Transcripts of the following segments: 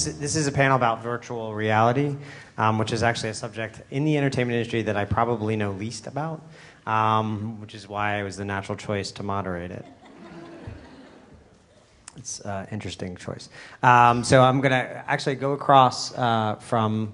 this is a panel about virtual reality, which is actually a subject in the entertainment industry that I probably know least about, which is why I was the natural choice to moderate it. It's an interesting choice. So I'm going to actually go across from,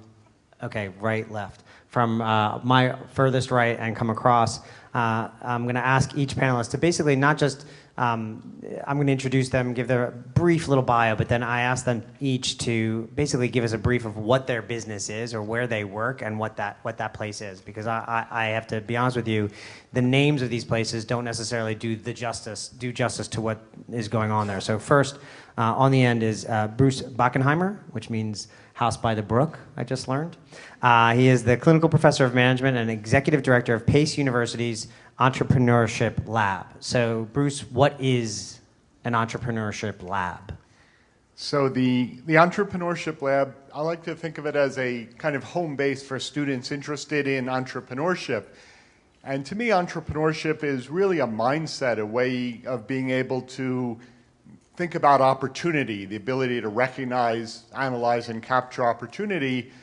right, left. From my furthest right and come across. I'm going to ask each panelist to basically not just, I'm going to introduce them, give their brief little bio, but then I ask them each to basically give us a brief of what their business is or where they work and what that place is. Because I have to be honest with you, the names of these places don't necessarily do justice to what is going on there. So first, on the end is Bruce Bockenheimer, which means House by the Brook, I just learned. He is the clinical professor of management and executive director of Pace University's Entrepreneurship Lab. So, Bruce, what is an Entrepreneurship Lab? So the Entrepreneurship Lab, I like to think of it as a kind of home base for students interested in entrepreneurship. And to me, entrepreneurship is really a mindset, a way of being able to think about opportunity, the ability to recognize, analyze, and capture opportunity.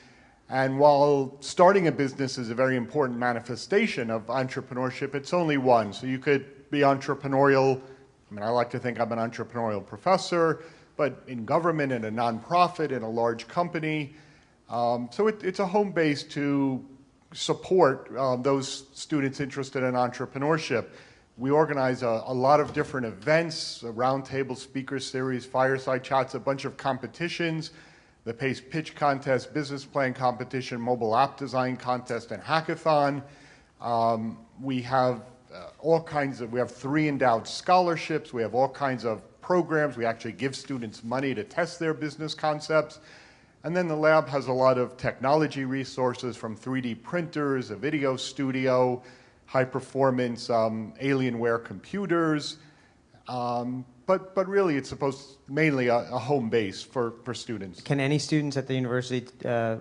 And while starting a business is a very important manifestation of entrepreneurship, it's only one. So you could be entrepreneurial. I mean, I like to think I'm an entrepreneurial professor, but in government, in a nonprofit, in a large company. So it's a home base to support those students interested in entrepreneurship. We organize a lot of different events, a roundtable speaker series, fireside chats, a bunch of competitions, the PACE pitch contest, business plan competition, mobile app design contest, and hackathon. We have we have 3 endowed scholarships. We have all kinds of programs. We actually give students money to test their business concepts. And then the lab has a lot of technology resources, from 3D printers, a video studio, high-performance Alienware computers, but really it's mainly a home base for students. Can any students at the university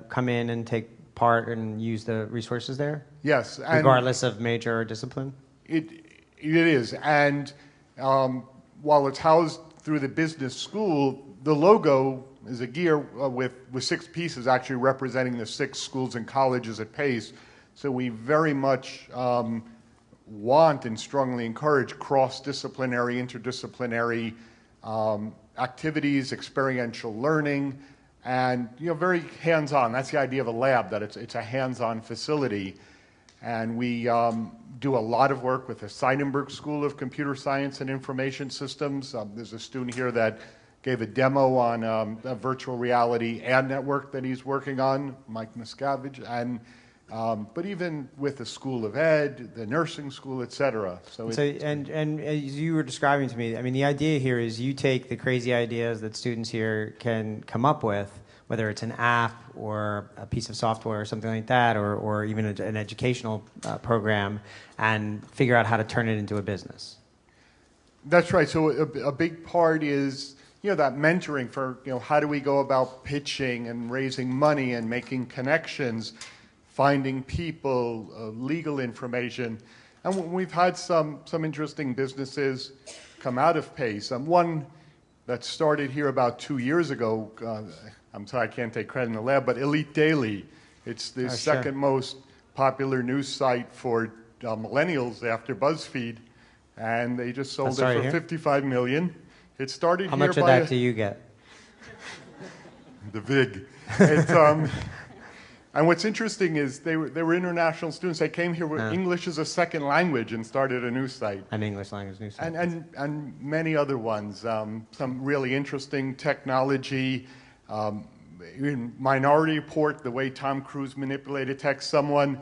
come in and take part and use the resources there? Yes. Regardless of major or discipline? It is, and while it's housed through the business school, the logo is a gear with 6 pieces actually representing the 6 schools and colleges at PACE. So we very much want and strongly encourage cross-disciplinary, interdisciplinary activities, experiential learning, and very hands-on. That's the idea of a lab, that it's a hands-on facility. And we do a lot of work with the Seidenberg School of Computer Science and Information Systems. There's a student here that gave a demo on a virtual reality ad network that he's working on, Mike Miscavige, and but even with the School of Ed, the nursing school, et cetera. And as you were describing to me, I mean, the idea here is you take the crazy ideas that students here can come up with, whether it's an app or a piece of software or something like that, or even an educational program, and figure out how to turn it into a business. That's right. So a big part is that mentoring for how do we go about pitching and raising money and making connections, finding people, legal information. And we've had some interesting businesses come out of PACE. One that started here about 2 years ago, I'm sorry I can't take credit in the lab, but Elite Daily. It's the second most popular news site for millennials after BuzzFeed. And they just sold it for $55 million. It started How here much of that do you get? The VIG. It's, and what's interesting is they were international students. They came here with English as a second language and started a news site. An English language news site. And many other ones. Some really interesting technology. In Minority Report, the way Tom Cruise manipulated text. Someone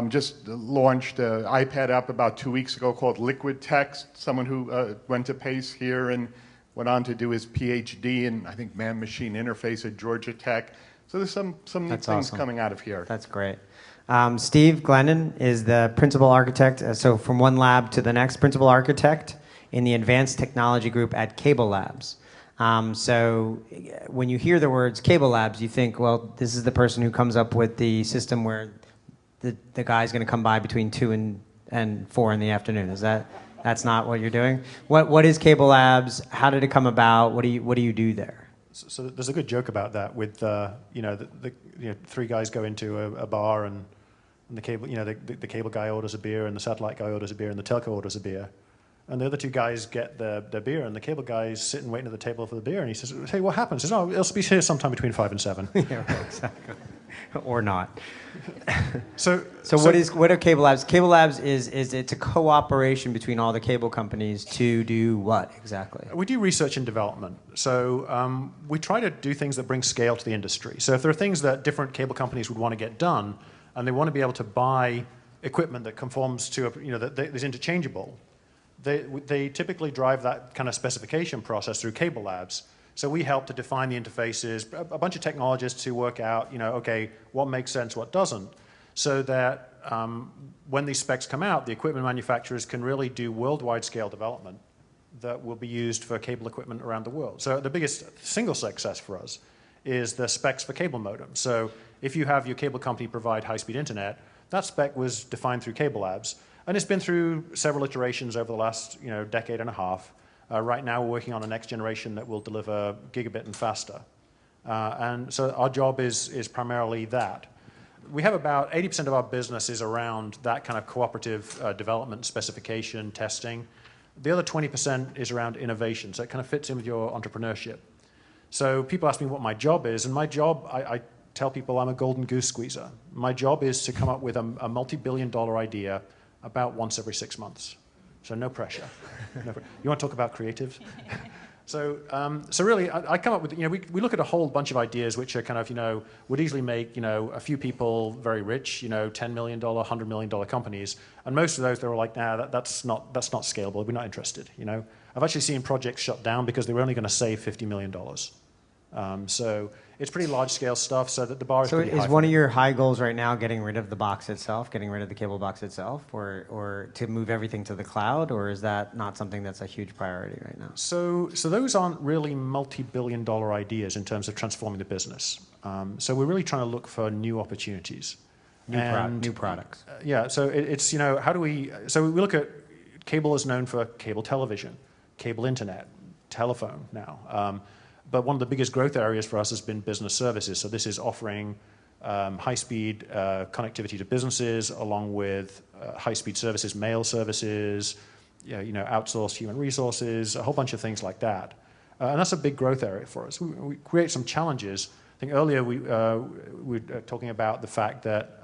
just launched an iPad app about 2 weeks ago called Liquid Text. Someone who went to PACE here and went on to do his PhD in, I think, man-machine interface at Georgia Tech. So there's some neat things coming out of here. That's great. Steve Glennon is the principal architect, so from one lab to the next, principal architect in the advanced technology group at CableLabs. So when you hear the words CableLabs, you think, well, this is the person who comes up with the system where the guy's going to come by between 2 and 4 in the afternoon. That's not what you're doing? What is CableLabs? How did it come about? What do you do there? So there's a good joke about that with three guys go into a bar and the cable the cable guy orders a beer and the satellite guy orders a beer and the telco orders a beer, and the other two guys get their beer and the cable guy's sitting waiting at the table for the beer and he says, "Hey, what happens?" He says, "Oh, it'll be here sometime between 5 and 7." Yeah, right, exactly. Or not. So what are CableLabs? CableLabs is it's a cooperation between all the cable companies to do what exactly? We do research and development. So we try to do things that bring scale to the industry. So if there are things that different cable companies would want to get done, and they want to be able to buy equipment that conforms to that is interchangeable, they typically drive that kind of specification process through CableLabs. So we help to define the interfaces, a bunch of technologists who work out, okay, what makes sense, what doesn't, so that when these specs come out, the equipment manufacturers can really do worldwide scale development that will be used for cable equipment around the world. So the biggest single success for us is the specs for cable modems. So if you have your cable company provide high-speed internet, that spec was defined through CableLabs, and it's been through several iterations over the last decade and a half. Right now, we're working on a next generation that will deliver gigabit and faster. And so our job is primarily that. We have about 80% of our business is around that kind of cooperative development, specification, testing. The other 20% is around innovation, so it kind of fits in with your entrepreneurship. So people ask me what my job is, and my job, I tell people I'm a golden goose squeezer. My job is to come up with a multi-billion-dollar idea about once every 6 months. So no pressure. You want to talk about creatives? So really, I come up with, we look at a whole bunch of ideas which are kind of, would easily make, a few people very rich, $10 million, $100 million companies. And most of those, they're all like, nah, that's not scalable. We're not interested, I've actually seen projects shut down because they were only going to save $50 million. So it's pretty large-scale stuff, so that the bar is pretty high. So is one of your high goals right now getting rid of the box itself, getting rid of the cable box itself, or to move everything to the cloud, or is that not something that's a huge priority right now? So those aren't really multi-billion-dollar ideas in terms of transforming the business. So we're really trying to look for new opportunities. New products. Yeah, so it's, how do we... So we look at... Cable is known for cable television, cable internet, telephone now. But one of the biggest growth areas for us has been business services. So this is offering high-speed connectivity to businesses, along with high-speed services, mail services, outsourced human resources, a whole bunch of things like that. And that's a big growth area for us. We create some challenges. I think earlier we were talking about the fact that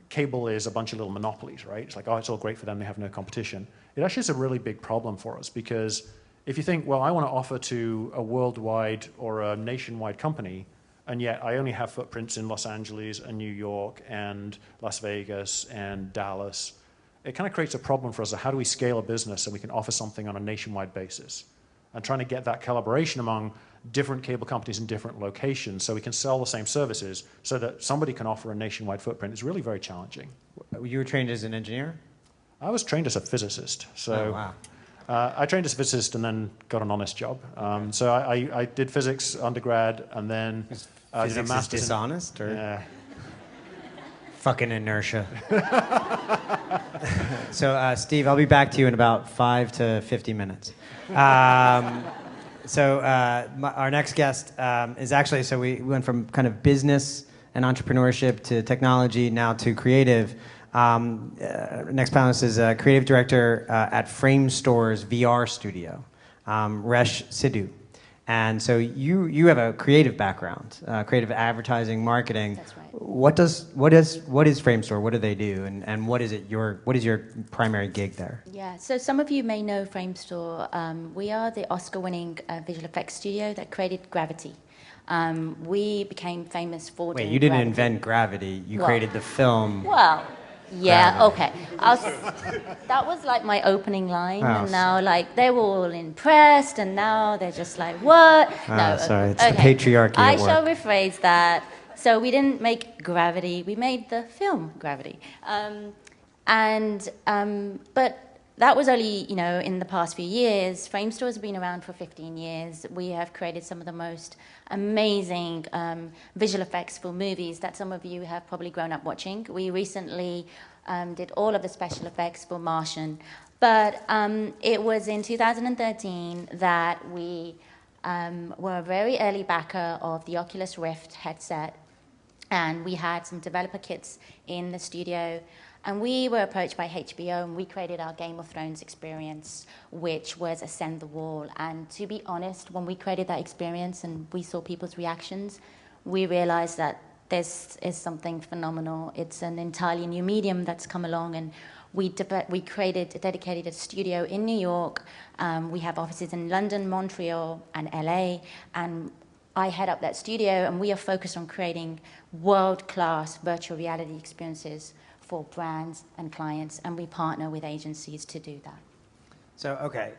cable is a bunch of little monopolies, right? It's like, oh, it's all great for them, they have no competition. It actually is a really big problem for us because if you think, well, I want to offer to a worldwide or a nationwide company, and yet I only have footprints in Los Angeles and New York and Las Vegas and Dallas, it kind of creates a problem for us of how do we scale a business so we can offer something on a nationwide basis. And trying to get that collaboration among different cable companies in different locations so we can sell the same services so that somebody can offer a nationwide footprint is really very challenging. You were trained as an engineer? I was trained as a physicist. So. Oh, wow. I trained as a physicist and then got an honest job. So I did physics undergrad and then did a master's. Is dishonest or? Yeah. Fucking inertia. So Steve, I'll be back to you in about 5 to 50 minutes. Our next guest is actually, so we went from kind of business and entrepreneurship to technology, now to creative. Next panelist is creative director at Framestore's VR studio, Resh Sidhu. And so you have a creative background, creative advertising, marketing. That's right. What is Framestore? What do they do? And what is your primary gig there? Yeah, so some of you may know Framestore. We are the Oscar-winning visual effects studio that created Gravity. We became famous for doing Wait, you didn't Gravity. invent Gravity. You created the film. Well, yeah, Gravity. okay. That was like my opening line, Oh, and now they were all impressed, and now they're just like, what? Sorry, it's the patriarchy I at work. shall rephrase that. So we didn't make Gravity, we made the film Gravity. But that was only, in the past few years. Framestore has been around for 15 years. We have created some of the most amazing visual effects for movies that some of you have probably grown up watching. We recently did all of the special effects for Immersion. But it was in 2013 that we were a very early backer of the Oculus Rift headset, and we had some developer kits in the studio. And we were approached by HBO, and we created our Game of Thrones experience, which was Ascend the Wall. And to be honest, when we created that experience and we saw people's reactions, we realized that this is something phenomenal. It's an entirely new medium that's come along, and we dedicated a studio in New York. We have offices in London, Montreal, and LA, and I head up that studio, and we are focused on creating world-class virtual reality experiences for brands and clients, and we partner with agencies to do that. So, okay,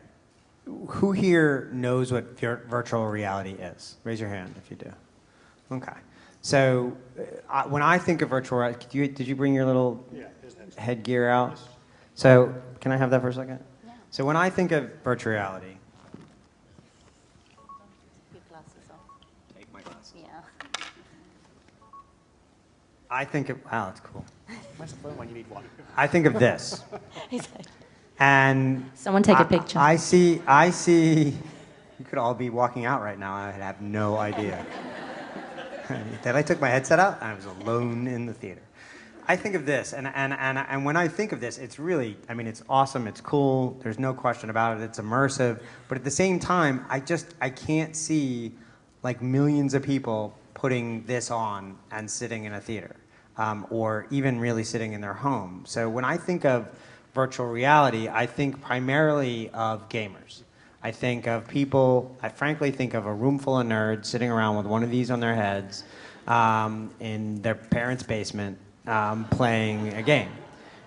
who here knows what virtual reality is? Raise your hand if you do. Okay. So, when I think of virtual reality, did you bring your little headgear out? So, can I have that for a second? Yeah. So, when I think of virtual reality, Your glasses off. take my glasses. Yeah. I think of, wow, that's cool. Where's the phone when you need one? I think of this. And Someone take a picture. I see, you could all be walking out right now. I have no idea. Then I took my headset out, and I was alone in the theater. I think of this, and when I think of this, it's really, I mean, it's awesome, it's cool, there's no question about it, it's immersive, but at the same time, I can't see like millions of people putting this on and sitting in a theater, or even really sitting in their home. So when I think of virtual reality, I think primarily of gamers. I think of people, I frankly think of a room full of nerds sitting around with one of these on their heads in their parents' basement playing a game.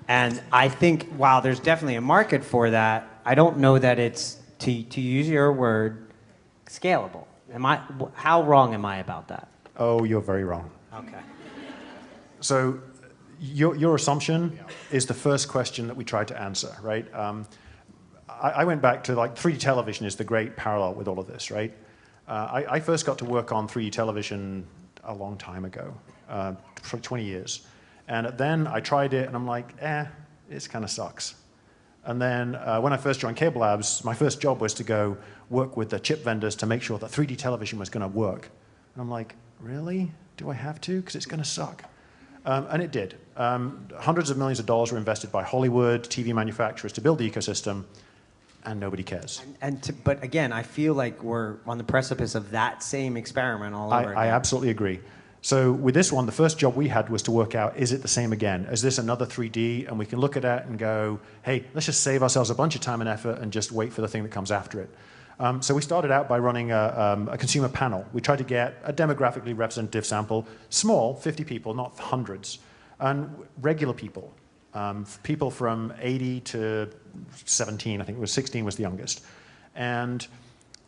And I think while there's definitely a market for that, I don't know that it's, to use your word, scalable. How wrong am I about that? Oh, you're very wrong. Okay. So your assumption is the first question that we tried to answer, right? I went back to, like, 3D television is the great parallel with all of this, right? I first got to work on 3D television a long time ago, for 20 years. And then I tried it, and I'm like, it kind of sucks. And then when I first joined CableLabs, my first job was to go work with the chip vendors to make sure that 3D television was going to work. And I'm like, really? Do I have to? Because it's going to suck. And it did. Hundreds of millions of dollars were invested by Hollywood, TV manufacturers to build the ecosystem, and nobody cares. But again, I feel like we're on the precipice of that same experiment all over again. I absolutely agree. So with this one, the first job we had was to work out, is it the same again? Is this another 3D? And we can look at it and go, hey, let's just save ourselves a bunch of time and effort and just wait for the thing that comes after it. So we started out by running a consumer panel. We tried to get a demographically representative sample, small, 50 people, not hundreds, and regular people, people from 80 to 17, I think it was 16 was the youngest. And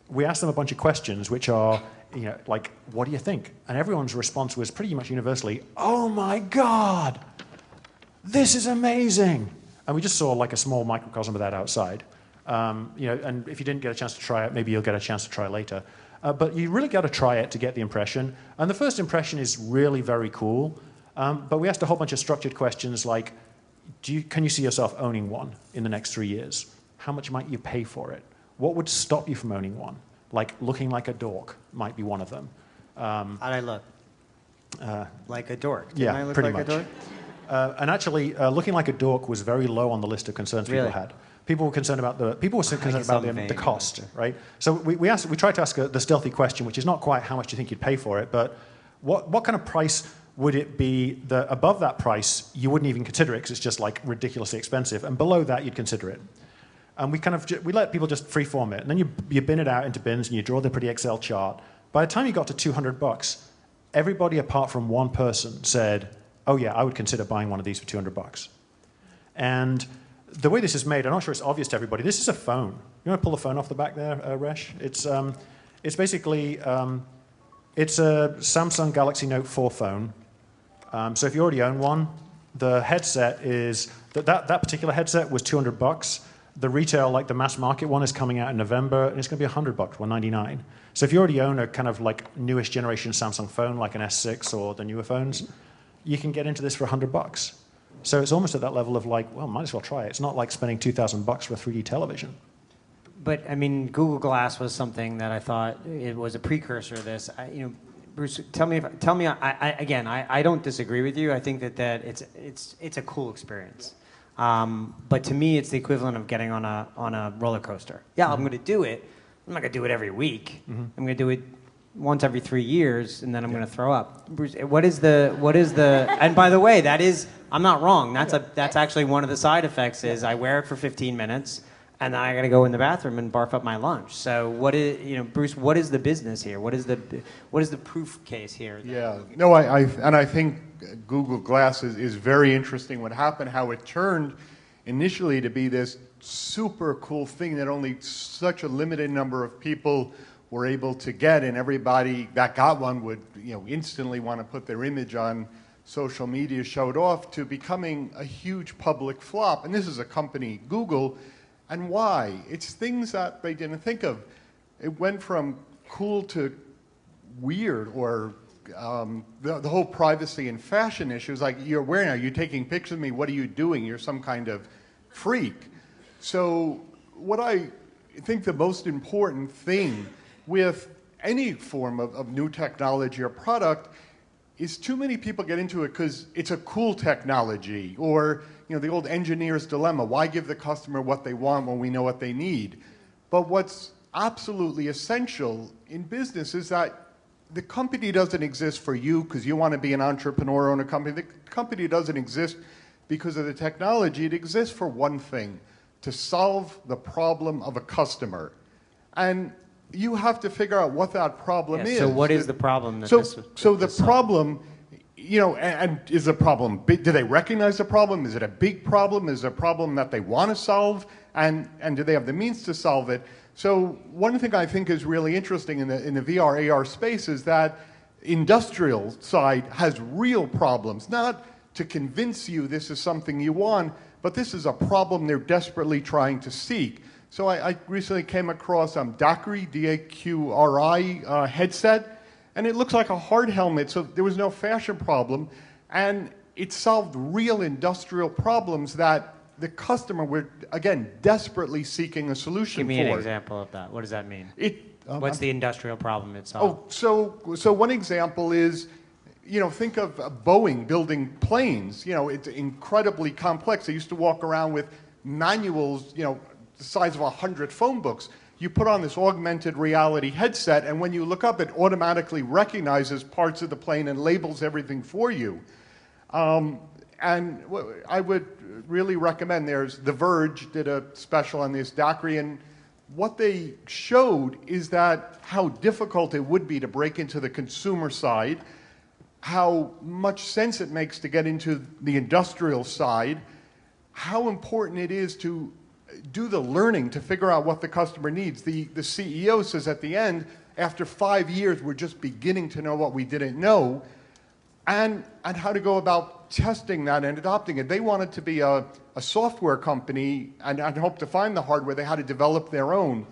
we asked them a bunch of questions, which are, like, what do you think? And everyone's response was pretty much universally, oh my God, this is amazing. And we just saw like a small microcosm of that outside. And if you didn't get a chance to try it, maybe you'll get a chance to try it later. But you really got to try it to get the impression. And the first impression is really very cool. But we asked a whole bunch of structured questions like, can you see yourself owning one in the next 3 years? How much might you pay for it? What would stop you from owning one? Like looking like a dork might be one of them. How'd I look? Like a dork. Didn't Yeah, I look pretty like much. a dork? And actually, looking like a dork was very low on the list of concerns Really? people had. People were concerned about the vain, cost, right? So we tried to ask the stealthy question, which is not quite how much do you think you'd pay for it, but what kind of price would it be that above that price you wouldn't even consider it because it's just like ridiculously expensive, and below that you'd consider it. And we let people just freeform it, and then you bin it out into bins and you draw the pretty Excel chart. By the time you got to $200, everybody apart from one person said, oh yeah, I would consider buying one of these for $200. And the way this is made, I'm not sure it's obvious to everybody, this is a phone. You want to pull the phone off the back there, Resh? It's basically, it's a Samsung Galaxy Note 4 phone. So if you already own one, the headset is, that particular headset was $200. The retail, like the mass market one, is coming out in November, and it's going to be $100, $199. So if you already own a kind of like newish generation Samsung phone, like an S6 or the newer phones, you can get into this for $100. So it's almost at that level of like, well, might as well try it. It's not like spending $2,000 for a 3D television. but I mean, Google Glass was something that I thought it was a precursor to this. Bruce, tell me. I don't disagree with you. I think that it's a cool experience. But to me, it's the equivalent of getting on a roller coaster. Yeah, I'm going to do it. I'm not going to do it every week. I'm going to do it once every 3 years, and then I'm going to throw up. Bruce, what is the? And by the way, I'm not wrong. That's actually one of the side effects. Is I wear it for 15 minutes, and then I got to go in the bathroom and barf up my lunch. So Bruce? What is the business here? What is the proof case here? Yeah. No, I think Google Glass is very interesting. What happened? How it turned initially to be this super cool thing that only such a limited number of people were able to get, and everybody that got one would instantly want to put their image on social media, show it off, to becoming a huge public flop. And this is a company, Google, and why? It's things that they didn't think of. It went from cool to weird, or the whole privacy and fashion issues, like are you taking pictures of me? What are you doing? You're some kind of freak. So what I think the most important thing with any form of new technology or product is too many people get into it because it's a cool technology, or the old engineer's dilemma. Why give the customer what they want when we know what they need? But what's absolutely essential in business is that the company doesn't exist for you because you want to be an entrepreneur, own a company. The company doesn't exist because of the technology. It exists for one thing: to solve the problem of a customer. And you have to figure out what that problem is. So what is the problem? So the problem, and is the problem big? Do they recognize the problem? Is it a big problem? Is it a problem that they want to solve? And do they have the means to solve it? So one thing I think is really interesting in the VR AR space is that industrial side has real problems, not to convince you this is something you want, but this is a problem they're desperately trying to seek. So I recently came across DAQRI, D-A-Q-R-I headset, and it looks like a hard helmet, so there was no fashion problem, and it solved real industrial problems that the customer were, again, desperately seeking a solution for. Give me an example of that. What does that mean? What's the industrial problem it solved? So one example is, think of Boeing building planes. It's incredibly complex. They used to walk around with manuals, the size of 100 phone books. You put on this augmented reality headset, and when you look up, it automatically recognizes parts of the plane and labels everything for you. And I would really recommend, The Verge did a special on this DAQRI, and what they showed is that how difficult it would be to break into the consumer side, how much sense it makes to get into the industrial side, how important it is to do the learning to figure out what the customer needs. The CEO says at the end, after 5 years, we're just beginning to know what we didn't know, and how to go about testing that and adopting it. They wanted to be a software company and hope to find the hardware. They had to develop their own.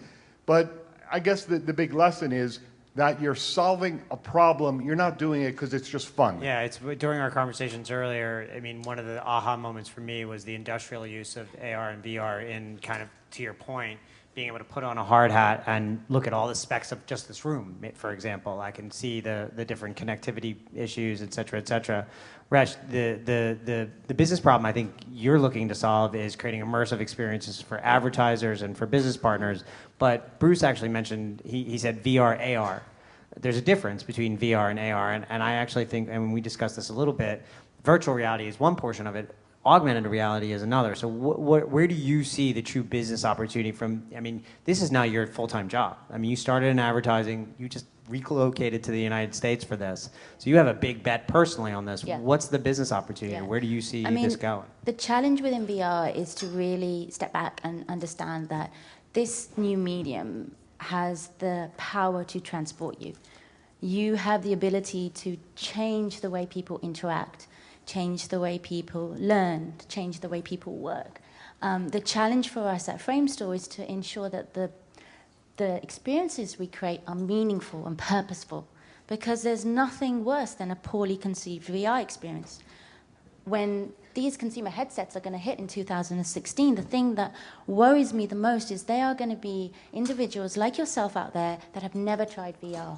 But I guess the big lesson is that you're solving a problem. You're not doing it because it's just fun. Yeah, it's during our conversations earlier, I mean, one of the aha moments for me was the industrial use of AR and VR in, kind of to your point, being able to put on a hard hat and look at all the specs of just this room, for example. I can see the different connectivity issues, et cetera, et cetera. Resh, the business problem I think you're looking to solve is creating immersive experiences for advertisers and for business partners. But Bruce actually mentioned, he said VR, AR. There's a difference between VR and AR, and I actually think, and we discussed this a little bit, virtual reality is one portion of it, augmented reality is another. So where do you see the true business opportunity from? I mean, this is now your full-time job. I mean, you started in advertising, you just relocated to the United States for this. So you have a big bet personally on this. Yeah. What's the business opportunity? Yeah. Where do you see this going? The challenge within VR is to really step back and understand that this new medium has the power to transport you. You have the ability to change the way people interact, change the way people learn, change the way people work. The challenge for us at Framestore is to ensure that the experiences we create are meaningful and purposeful, because there's nothing worse than a poorly conceived VR experience. when these consumer headsets are going to hit in 2016, the thing that worries me the most is they are going to be individuals like yourself out there that have never tried VR.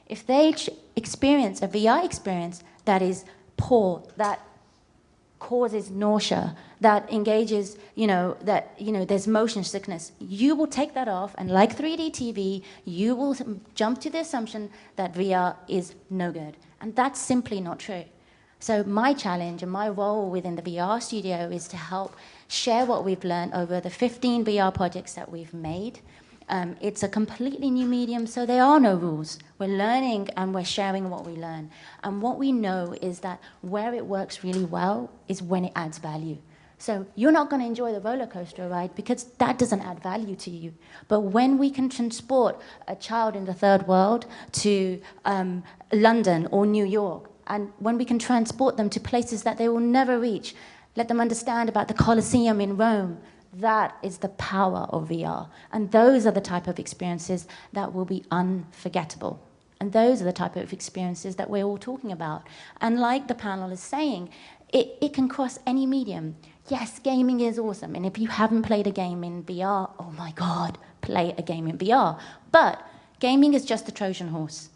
If they experience a VR experience that is poor, that causes nausea, that engages, there's motion sickness, you will take that off, and like 3D TV, you will jump to the assumption that VR is no good. And that's simply not true. So my challenge and my role within the VR studio is to help share what we've learned over the 15 VR projects that we've made. It's a completely new medium, so there are no rules. We're learning and we're sharing what we learn. And what we know is that where it works really well is when it adds value. So you're not going to enjoy the roller coaster ride because that doesn't add value to you. But when we can transport a child in the third world to London or New York, and when we can transport them to places that they will never reach, let them understand about the Colosseum in Rome, that is the power of VR. And those are the type of experiences that will be unforgettable. And those are the type of experiences that we're all talking about. And like the panel is saying, it can cross any medium. Yes, gaming is awesome. And if you haven't played a game in VR, oh my God, play a game in VR. But gaming is just the Trojan horse.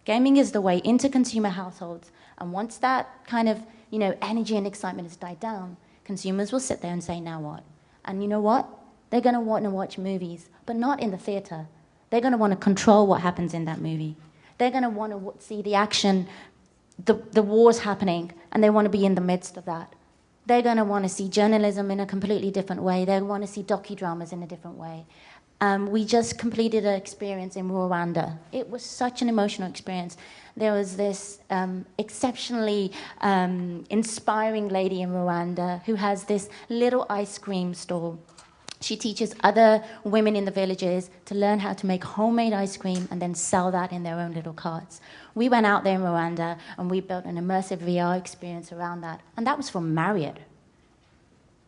Gaming is the way into consumer households. And once that kind of, energy and excitement has died down, consumers will sit there and say, now what? And you know what? They're going to want to watch movies, but not in the theater. They're going to want to control what happens in that movie. They're going to want to see the action, the wars happening, and they want to be in the midst of that. They're going to want to see journalism in a completely different way. They want to see docudramas in a different way. We just completed an experience in Rwanda. It was such an emotional experience. There was this exceptionally inspiring lady in Rwanda who has this little ice cream stall. She teaches other women in the villages to learn how to make homemade ice cream and then sell that in their own little carts. We went out there in Rwanda and we built an immersive VR experience around that. And that was from Marriott.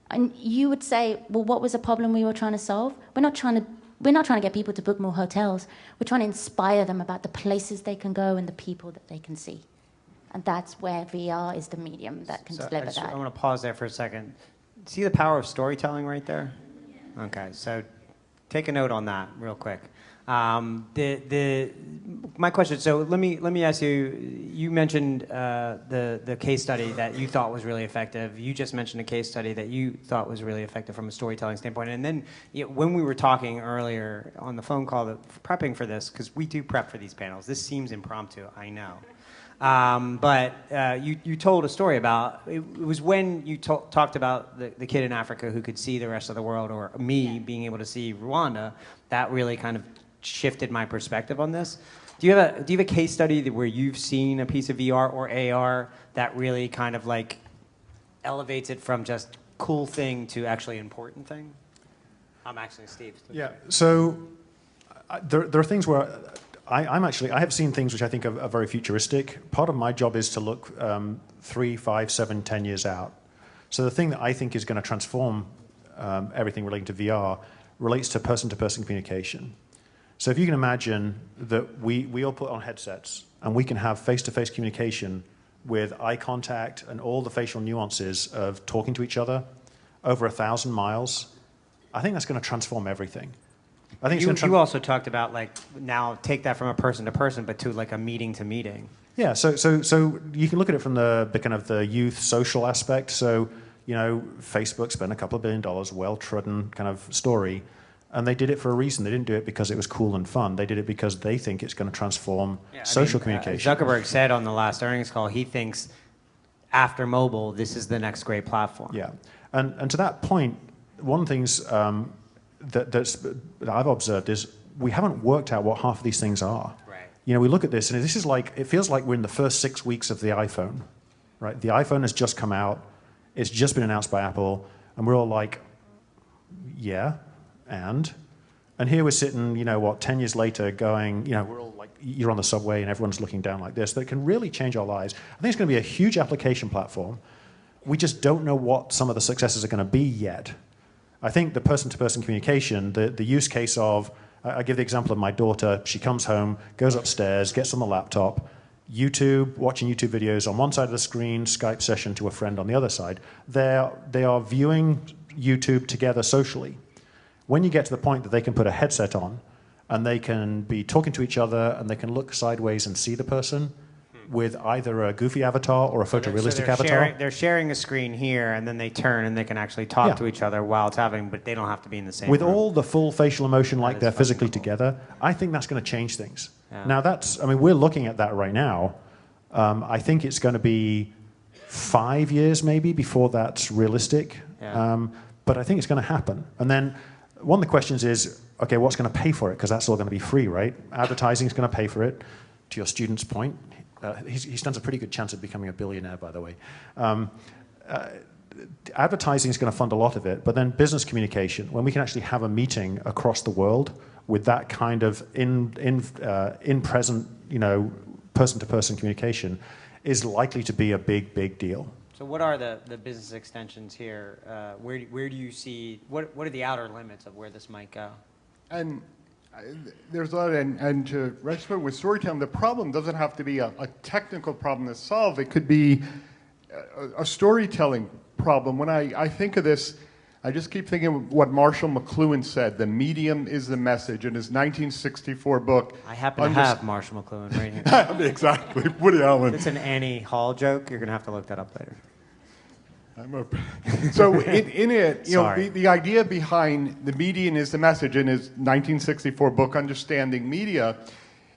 And you would say, well, what was the problem we were trying to solve? We're not trying to get people to book more hotels. We're trying to inspire them about the places they can go and the people that they can see. And that's where VR is the medium that can deliver that. I want to pause there for a second. See the power of storytelling right there? Okay, so take a note on that real quick. My question, so let me ask you, you mentioned the case study that you thought was really effective. You just mentioned a case study that you thought was really effective from a storytelling standpoint. And then when we were talking earlier on the phone call, prepping for this, because we do prep for these panels, this seems impromptu, I know. But you told a story about, it was when you talked about the kid in Africa who could see the rest of the world, or me being able to see Rwanda, that really kind of shifted my perspective on this. Do you have a case study where you've seen a piece of VR or AR that really kind of like elevates it from just cool thing to actually important thing? I'm actually Steve. Yeah, so there are things where I have seen things which I think are very futuristic. Part of my job is to look 3, 5, 7, 10 years out. So the thing that I think is going to transform everything relating to VR relates to person-to-person communication. So if you can imagine that we all put on headsets and we can have face-to-face communication with eye contact and all the facial nuances of talking to each other over 1,000 miles, I think that's going to transform everything. I think you also talked about like now take that from a person to person, but to like a meeting to meeting. Yeah, so you can look at it from the kind of the youth social aspect. So Facebook spent a couple of $1 billion, well-trodden kind of story. And they did it for a reason. They didn't do it because it was cool and fun. They did it because they think it's going to transform social communication. Zuckerberg said on the last earnings call, he thinks after mobile, this is the next great platform. Yeah. And to that point, one of the things that I've observed is we haven't worked out what half of these things are. Right. We look at this, and this is like, it feels like we're in the first 6 weeks of the iPhone. Right? The iPhone has just come out. It's just been announced by Apple. And we're all like, yeah. And here we're sitting, 10 years later going, we're all like, you're on the subway and everyone's looking down like this. That can really change our lives. I think it's going to be a huge application platform. We just don't know what some of the successes are going to be yet. I think the person-to-person communication, the use case of, I give the example of my daughter, she comes home, goes upstairs, gets on the laptop, YouTube, watching YouTube videos on one side of the screen, Skype session to a friend on the other side. They are viewing YouTube together socially. When you get to the point that they can put a headset on and they can be talking to each other and they can look sideways and see the person with either a goofy avatar or a photorealistic avatar. They're sharing a screen here, and then they turn and they can actually talk to each other while it's happening, but they don't have to be in the same with room. all the full facial emotion like they're physically together. I think that's going to change things. Yeah. Now we're looking at that right now. I think it's going to be 5 years maybe before that's realistic. Yeah. But I think it's going to happen. And then one of the questions is, okay, what's going to pay for it? Because that's all going to be free, right? Advertising is going to pay for it. To your student's point, he stands a pretty good chance of becoming a billionaire, by the way. Advertising is going to fund a lot of it, but then business communication, when we can actually have a meeting across the world with that kind of in-present, person-to-person communication, is likely to be a big, big deal. So what are the business extensions here? Where do you see, what are the outer limits of where this might go? And there's a lot, and to register with storytelling, the problem doesn't have to be a technical problem to solve. It could be a storytelling problem. When I think of this, I just keep thinking of what Marshall McLuhan said, the medium is the message, in his 1964 book. I happen to have Marshall McLuhan right here. Exactly, Woody Allen. It's an Annie Hall joke. You're going to have to look that up later. So in it, the idea behind the medium is the message in his 1964 book, Understanding Media,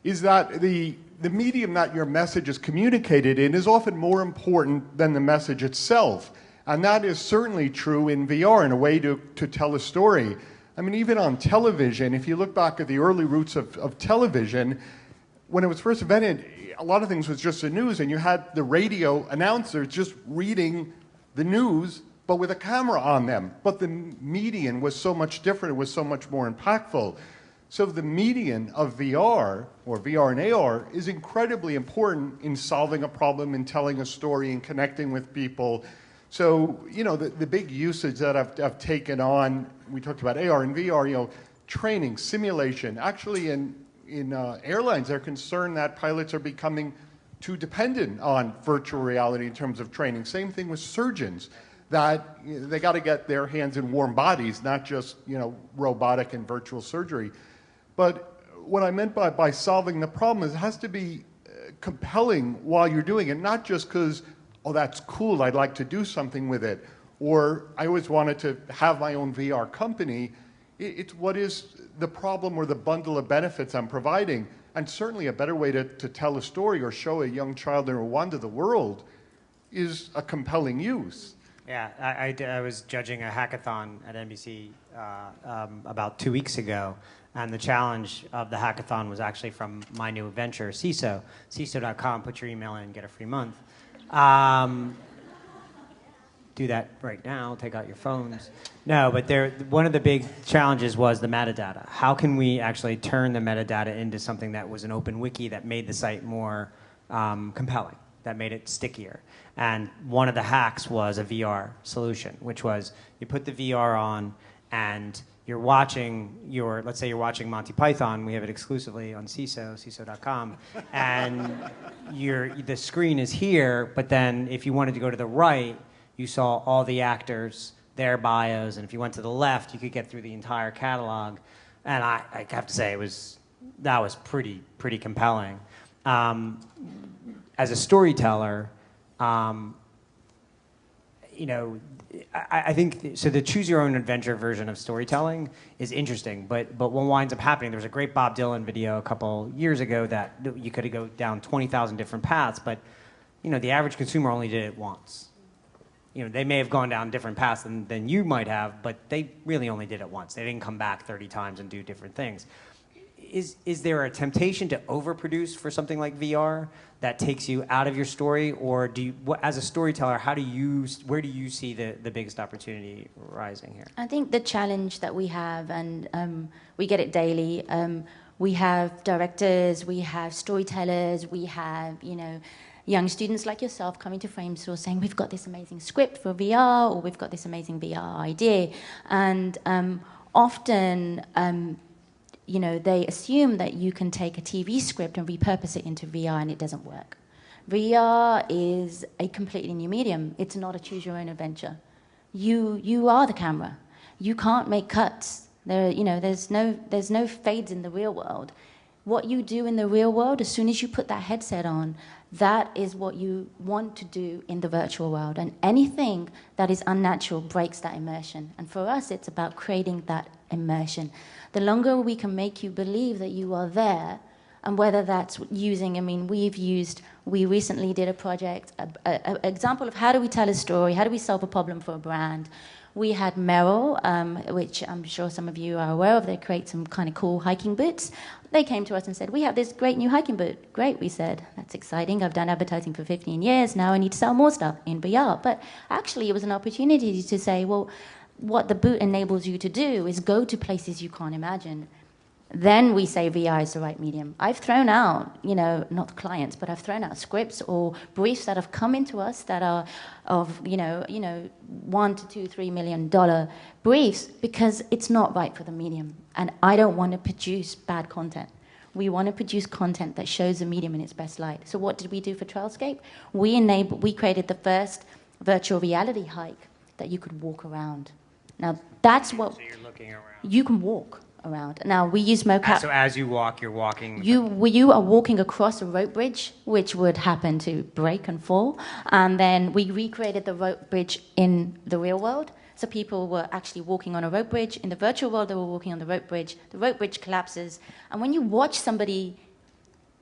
is that the medium that your message is communicated in is often more important than the message itself. And that is certainly true in VR, in a way to tell a story. I mean, even on television, if you look back at the early roots of television, when it was first invented, a lot of things was just the news, and you had the radio announcers just reading the news, but with a camera on them. But the medium was so much different. It was so much more impactful. So the medium of VR, or VR and AR, is incredibly important in solving a problem, in telling a story, in connecting with people. So, the big usage that I've taken on, we talked about AR and VR, training, simulation. Actually, in airlines, they're concerned that pilots are becoming too dependent on virtual reality in terms of training. Same thing with surgeons, that they got to get their hands in warm bodies, not just robotic and virtual surgery. But what I meant by solving the problem is it has to be compelling while you're doing it, not just because, oh, that's cool, I'd like to do something with it, or I always wanted to have my own VR company. It's what is the problem or the bundle of benefits I'm providing. And certainly a better way to tell a story or show a young child in Rwanda the world is a compelling use. Yeah, I was judging a hackathon at NBC about 2 weeks ago, and the challenge of the hackathon was actually from my new venture, CISO, CISO.com, put your email in, get a free month. Do that right now, take out your phones. No, but one of the big challenges was the metadata. How can we actually turn the metadata into something that was an open wiki that made the site more compelling, that made it stickier? And one of the hacks was a VR solution, which was you put the VR on and you're watching let's say you're watching Monty Python. We have it exclusively on CISO.com, and the screen is here, but then if you wanted to go to the right, you saw all the actors, their bios, and if you went to the left, you could get through the entire catalog. And I have to say, that was pretty compelling. As a storyteller, I think so. The choose your own adventure version of storytelling is interesting, but what winds up happening, there was a great Bob Dylan video a couple years ago that you could go down 20,000 different paths, but the average consumer only did it once. They may have gone down different paths than you might have, but they really only did it once. They didn't come back 30 times and do different things. Is there a temptation to overproduce for something like VR that takes you out of your story, or as a storyteller, where do you see the biggest opportunity rising here? I think the challenge that we have, and we get it daily, we have directors, we have storytellers, we have, young students like yourself coming to Framestore saying, we've got this amazing script for VR, or we've got this amazing VR idea. And often, they assume that you can take a TV script and repurpose it into VR, and it doesn't work. VR is a completely new medium. It's not a choose-your-own-adventure. You are the camera. You can't make cuts. There's no fades in the real world. What you do in the real world, as soon as you put that headset on, that is what you want to do in the virtual world. And anything that is unnatural breaks that immersion. And for us, it's about creating that immersion. The longer we can make you believe that you are there, and whether that's using, we recently did a project, an example of how do we tell a story, how do we solve a problem for a brand. We had Merrill, which I'm sure some of you are aware of. They create some kind of cool hiking boots. They came to us and said, we have this great new hiking boot. Great, we said. That's exciting. I've done advertising for 15 years. Now I need to sell more stuff in VR. But actually, it was an opportunity to say, well, what the boot enables you to do is go to places you can't imagine. Then we say VR is the right medium. I've thrown out, not clients, but I've thrown out scripts or briefs that have come into us that are of, $1 to $2, $3 million briefs because it's not right for the medium. And I don't want to produce bad content. We want to produce content that shows the medium in its best light. So what did we do for Trailscape? We created the first virtual reality hike that you could walk around. Now that's what... So you're looking around. You can walk around. Now, we use mocap. So as you walk, you're walking... You are walking across a rope bridge, which would happen to break and fall. And then we recreated the rope bridge in the real world. So people were actually walking on a rope bridge. In the virtual world, they were walking on the rope bridge. The rope bridge collapses. And when you watch somebody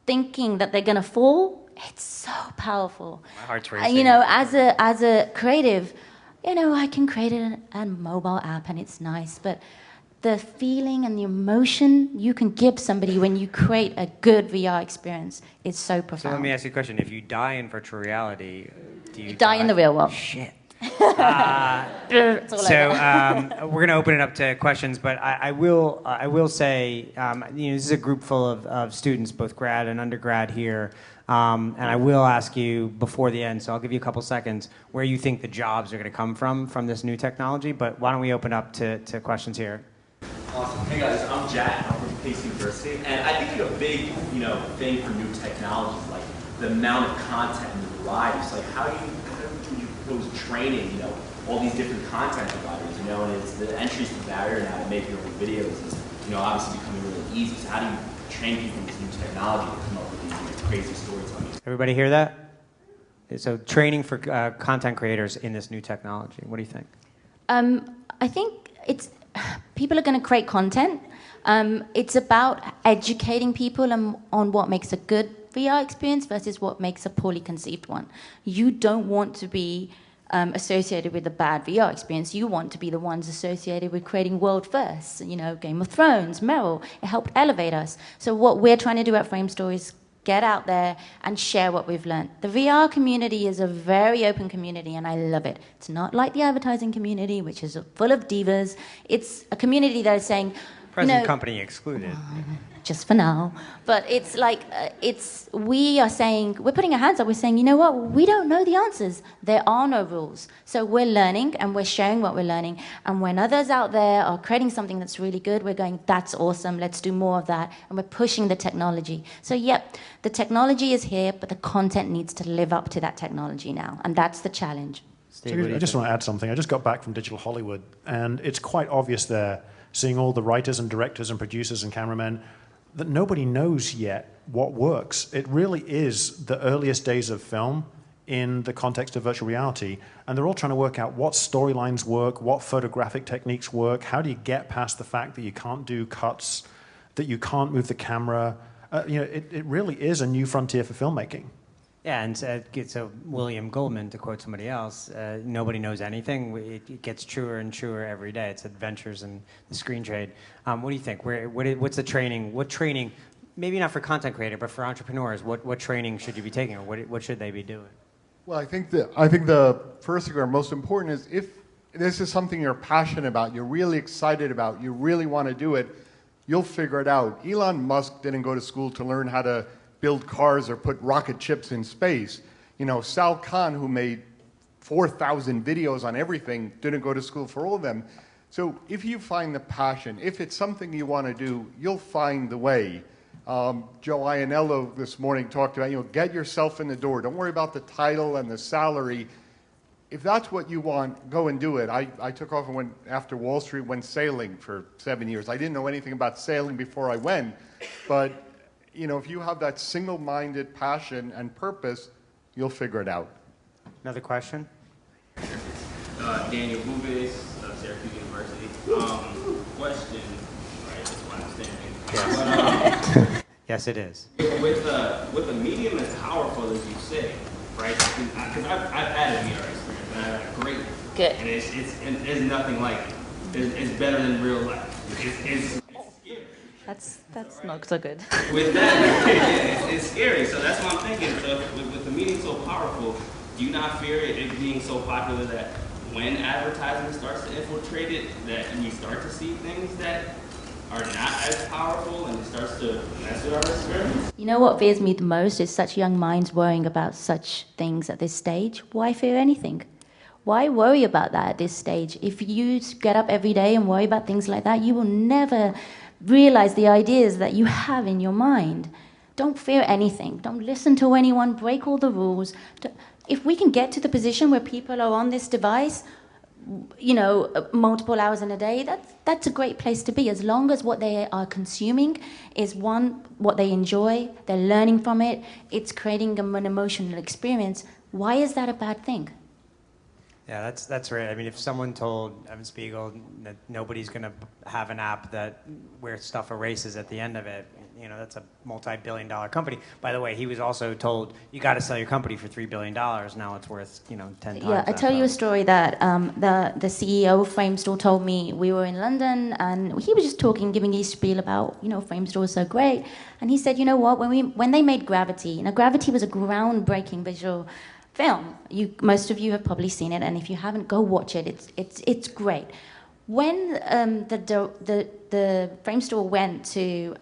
thinking that they're going to fall, it's so powerful. My heart's racing. As a creative, I can create a mobile app and it's nice, but the feeling and the emotion you can give somebody when you create a good VR experience is so profound. So let me ask you a question. If you die in virtual reality, do you die in the real world? Shit. It's all over. We're going to open it up to questions, but I will say, this is a group full of students, both grad and undergrad here, and I will ask you before the end, so I'll give you a couple seconds, where you think the jobs are going to come from this new technology, but why don't we open up to questions here? Awesome. Hey guys, I'm Jack. I'm from Pace University, and I think a big, thing for new technologies, like the amount of content and the variety. So, like, how do you propose training, all these different content providers, and it's the entries to the barrier now to make your own videos is, obviously becoming really easy. So, how do you train people in this new technology to come up with these crazy storytelling? Everybody hear that? So, training for content creators in this new technology. What do you think? I think people are going to create content. It's about educating people on what makes a good VR experience versus what makes a poorly conceived one. You don't want to be associated with a bad VR experience. You want to be the ones associated with creating world firsts. Game of Thrones, Merrill, it helped elevate us. So what we're trying to do at Framestore is get out there and share what we've learned. The VR community is a very open community, and I love it. It's not like the advertising community, which is full of divas. It's a community that is saying, Present company excluded. Just for now. But it's like, we are saying, we're putting our hands up, we're saying, you know what, we don't know the answers. There are no rules. So we're learning, and we're sharing what we're learning. And when others out there are creating something that's really good, we're going, that's awesome, let's do more of that. And we're pushing the technology. So yep, the technology is here, but the content needs to live up to that technology now. And that's the challenge. Steve, I just want to add something. I just got back from Digital Hollywood, and it's quite obvious there, seeing all the writers and directors and producers and cameramen, that nobody knows yet what works. It really is the earliest days of film in the context of virtual reality, and they're all trying to work out what storylines work, what photographic techniques work, how do you get past the fact that you can't do cuts, that you can't move the camera. It really is a new frontier for filmmaking. Yeah, and so William Goldman, to quote somebody else, nobody knows anything. It gets truer and truer every day. It's adventures in the screen trade. What do you think? What's the training? What training, maybe not for content creator, but for entrepreneurs, what training should you be taking, or what should they be doing? Well, I think the first thing or most important is if this is something you're passionate about, you're really excited about, you really want to do it, you'll figure it out. Elon Musk didn't go to school to learn how to build cars or put rocket ships in space. Sal Khan, who made 4,000 videos on everything, didn't go to school for all of them. So if you find the passion, if it's something you want to do, you'll find the way. Joe Iannello this morning talked about, get yourself in the door. Don't worry about the title and the salary. If that's what you want, go and do it. I took off and went after Wall Street, went sailing for 7 years. I didn't know anything about sailing before I went, but if you have that single-minded passion and purpose, you'll figure it out. Another question? Daniel Bubis, Syracuse University. Question, right? That's what I'm understanding. Yes. But, Yes, it is. with a medium as powerful as you say, right? Because I've had a VR experience and I had a great. Good. And it's nothing like it. It's better than real life. It's scary. That's not so good. With that, it's scary. So that's what I'm thinking. So with the medium so powerful, do you not fear it being so popular that when advertising starts to infiltrate it, that we start to see things that are not as powerful and it starts to mess with our experience? You know what fears me the most is such young minds worrying about such things at this stage. Why fear anything? Why worry about that at this stage? If you get up every day and worry about things like that, you will never realize the ideas that you have in your mind. Don't fear anything. Don't listen to anyone. Break all the rules. If we can get to the position where people are on this device, multiple hours in a day, that's a great place to be, as long as what they are consuming is what they enjoy, they're learning from it, it's creating an emotional experience. Why is that a bad thing? Yeah, that's right. I mean, if someone told Evan Spiegel that nobody's going to have an app where stuff erases at the end of it, that's a multi-billion-dollar company. By the way, he was also told you got to sell your company for $3 billion. Now it's worth 10 times. Yeah, I tell you a story that the CEO of Framestore told me. We were in London and he was just giving his spiel about Framestore is so great, and he said, you know what, when they made Gravity, Gravity was a groundbreaking visual film. Most of you have probably seen it, and if you haven't, go watch it. It's great. When the Framestore went to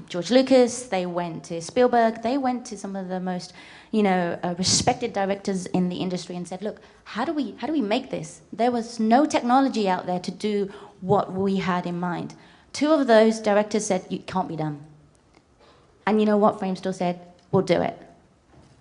George Lucas, they went to Spielberg, they went to some of the most respected directors in the industry and said, look, how do we make this? There was no technology out there to do what we had in mind. Two of those directors said, it can't be done. And you know what Framestore said? We'll do it.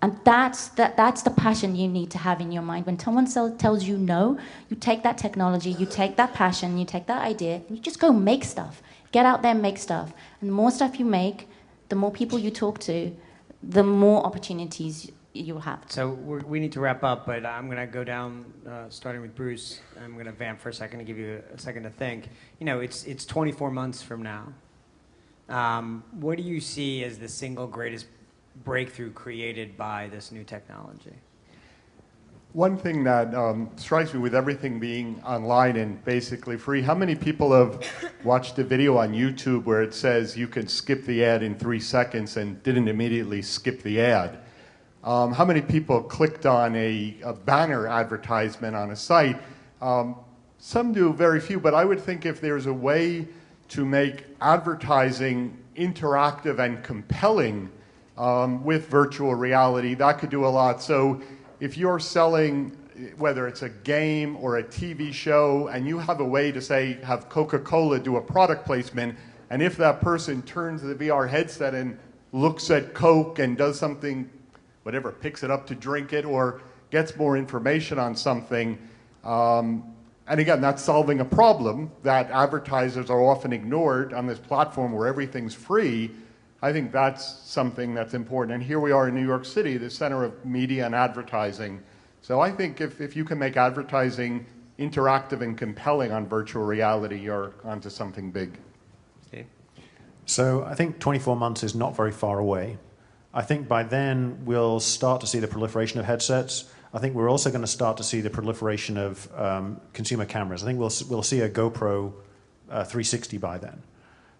And that's the passion you need to have in your mind. When someone tells you no, you take that technology, you take that passion, you take that idea, and you just go make stuff. Get out there and make stuff. And the more stuff you make, the more people you talk to, the more opportunities you'll have. So we need to wrap up, but I'm going to go down, starting with Bruce. I'm going to vamp for a second to give you a second to think. It's 24 months from now. What do you see as the single greatest breakthrough created by this new technology? One thing that strikes me with everything being online and basically free, how many people have watched a video on YouTube where it says you can skip the ad in 3 seconds and didn't immediately skip the ad? How many people clicked on a banner advertisement on a site? Some do, very few, but I would think if there's a way to make advertising interactive and compelling with virtual reality, that could do a lot. So if you're selling, whether it's a game or a TV show, and you have a way to, say, have Coca-Cola do a product placement, and if that person turns the VR headset and looks at Coke and does something, whatever, picks it up to drink it or gets more information on something, and again, that's solving a problem that advertisers are often ignored on this platform where everything's free. I think that's something that's important. And here we are in New York City, the center of media and advertising. So I think if you can make advertising interactive and compelling on virtual reality, you're onto something big. Steve? So I think 24 months is not very far away. I think by then we'll start to see the proliferation of headsets. I think we're also going to start to see the proliferation of consumer cameras. I think we'll see a GoPro 360 by then.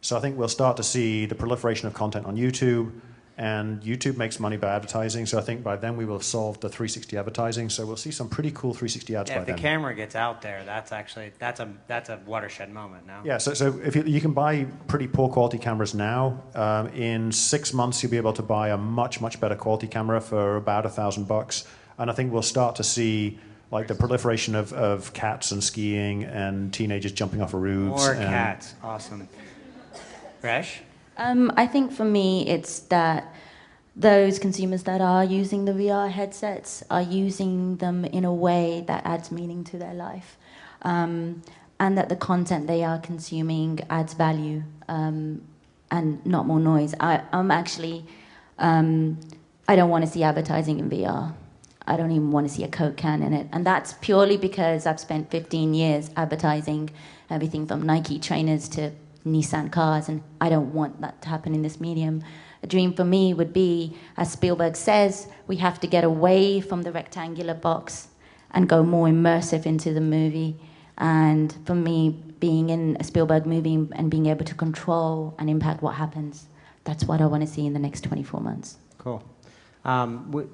So I think we'll start to see the proliferation of content on YouTube, and YouTube makes money by advertising. So I think by then we will have solved the 360 advertising. So we'll see some pretty cool 360 ads by then. If the camera gets out there, that's a watershed moment now. Yeah. So if you can buy pretty poor quality cameras now, in 6 months you'll be able to buy a much better quality camera for about $1,000. And I think we'll start to see like the proliferation of cats and skiing and teenagers jumping off of roofs. More cats, awesome. Resh? I think for me, it's that those consumers that are using the VR headsets are using them in a way that adds meaning to their life, and that the content they are consuming adds value and not more noise. I'm actually, I don't want to see advertising in VR. I don't even want to see a Coke can in it. And that's purely because I've spent 15 years advertising everything from Nike trainers to Nissan cars, and I don't want that to happen in this medium. A dream for me would be, as Spielberg says, we have to get away from the rectangular box and go more immersive into the movie. And for me, being in a Spielberg movie and being able to control and impact what happens, that's what I want to see in the next 24 months. Cool.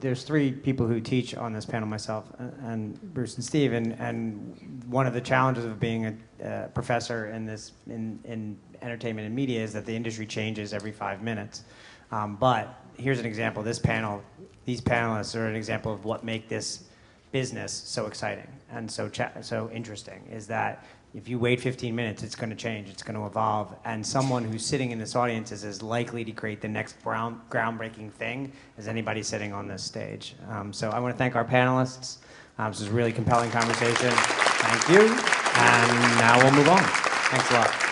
There's three people who teach on this panel, myself and Bruce and Steve, and one of the challenges of being a professor in entertainment and media is that the industry changes every 5 minutes. But here's an example. These panelists are an example of what make this business so exciting and so interesting, is that if you wait 15 minutes, it's going to change, it's going to evolve, and someone who's sitting in this audience is as likely to create the next groundbreaking thing as anybody sitting on this stage. So I want to thank our panelists. This was a really compelling conversation. Thank you. And now we'll move on. Thanks a lot.